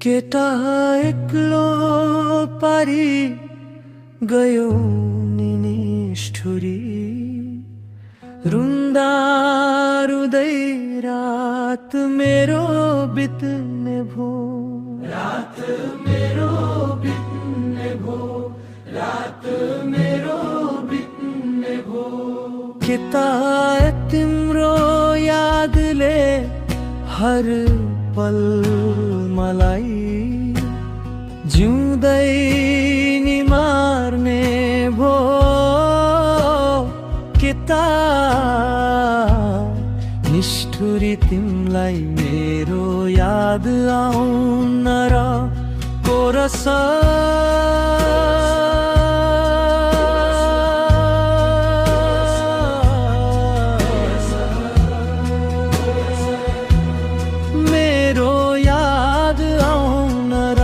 केटा एक्लो पारी गयो नि निष्ठुरी रुन्दा रुँदै रात मेरो बित्ने भो रात मेरो बित्ने भो रात मेरो बित्ने भो केता तिम्रो यादले हर पल मलाई जिउँदै नि मार्ने भो केता निष्ठुरी तिमलाई मेरो याद आउन र कोरस मेरो याद आउन र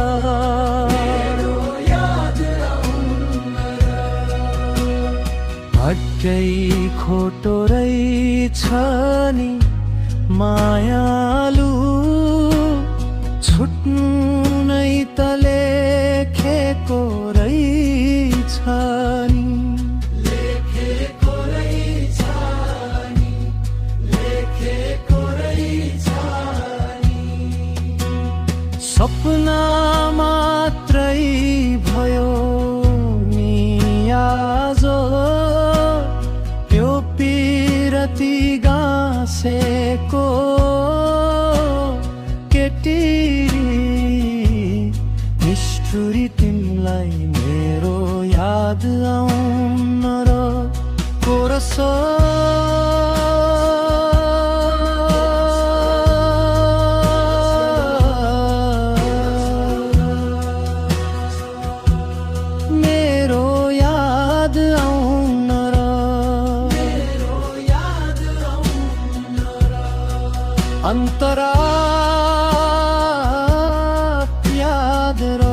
अझै खोटो रहेछ नि मायालु छुट्नु नै त लेखेको रहेछ नि लेखेको रहेछ नि लेखेको रहेछ नि सपना मात्रै भयो नि आज त्यो पिरती गाँसेको केटी निष्ठुरी तिमलाई मेरो याद आउन र कोरस मेरो याद आउन र अन्तरा याद र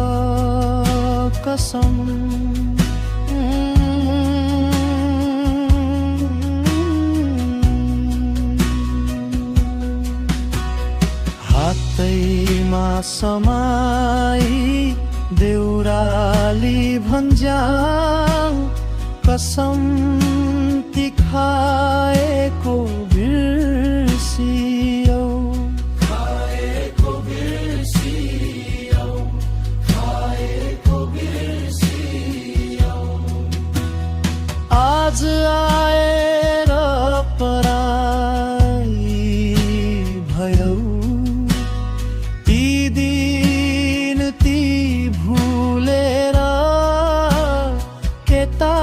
कसम हातैमा समाई देउराली भन्ज्याङ कसम ती खाएको बिर्सियो आज आएर पराई भयो ती दिन ती भुलेर केता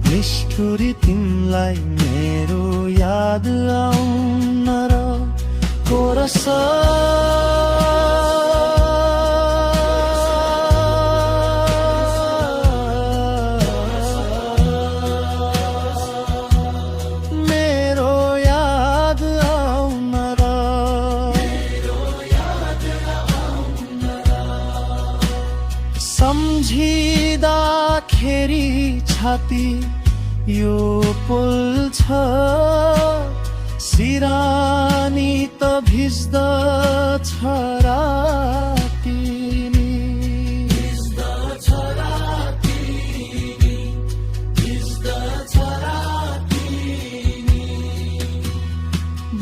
निष्ठुरी तिमलाई मेरो याद आउन र कोरस सम्झिँदाखेरि छाती यो पोल्छ सिरानी त भिज्दछ राती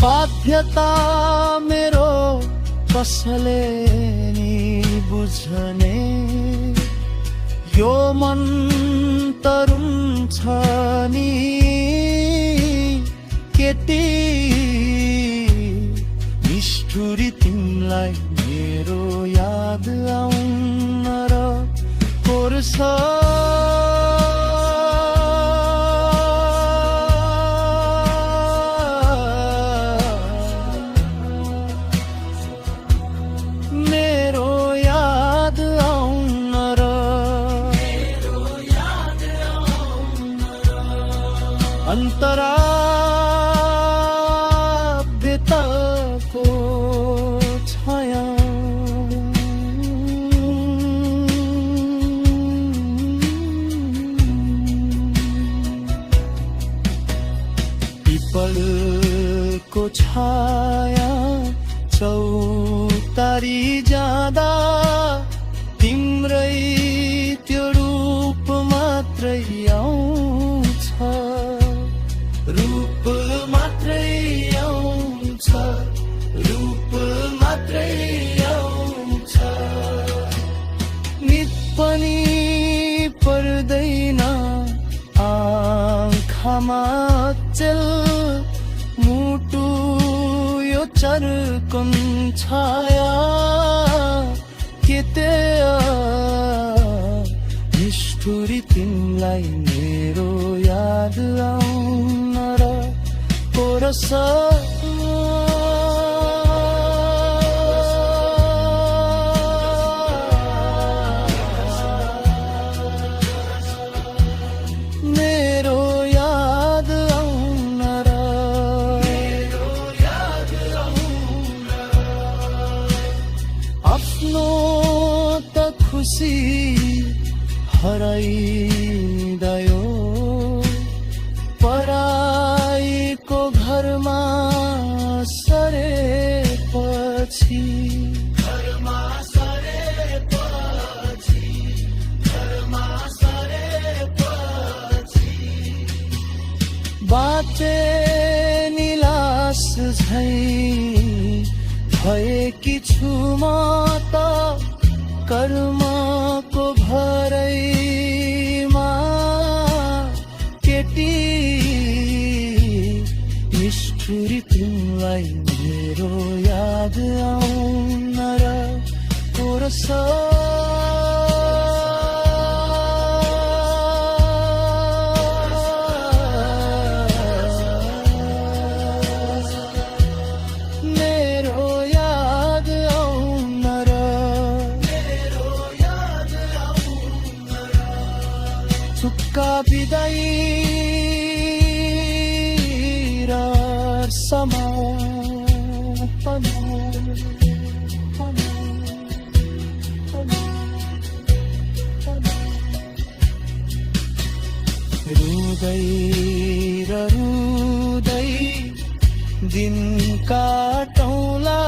बाध्यता मेरो कसले नि बुझ्ने यो मन तरुन्छ नि केटी निष्ठुरी तिमलाई मेरो याद आउन र कोरस मेरो याद आउन र अन्तरा बेताको छाया बिस्तारी जाँदा तिम्रै त्यो रूप मात्रै आउँछ, रूप मात्रै आउँछ, रूप मात्रै आउँछ। निद पनि पर्दैन आँखामा चेल, मुटु यो चर्कन छाया के निष्ठुरी तिमलाई मेरो याद आउन र कोरस। मेरो याद आउन र आफ्नो त खुसी हराइदा यो पराईको घरमा सरेपछि, घरमा सरेपछि, घरमा सरेपछि बाटे निलास झै भएकी छु म त कर्मको भरैमा। केटी निष्ठुरी तिमीलाई मेरो याद आउन र कोरस। चुक्का बिदाई र समापन, रुँदै र रुँदै दिन काटौँला।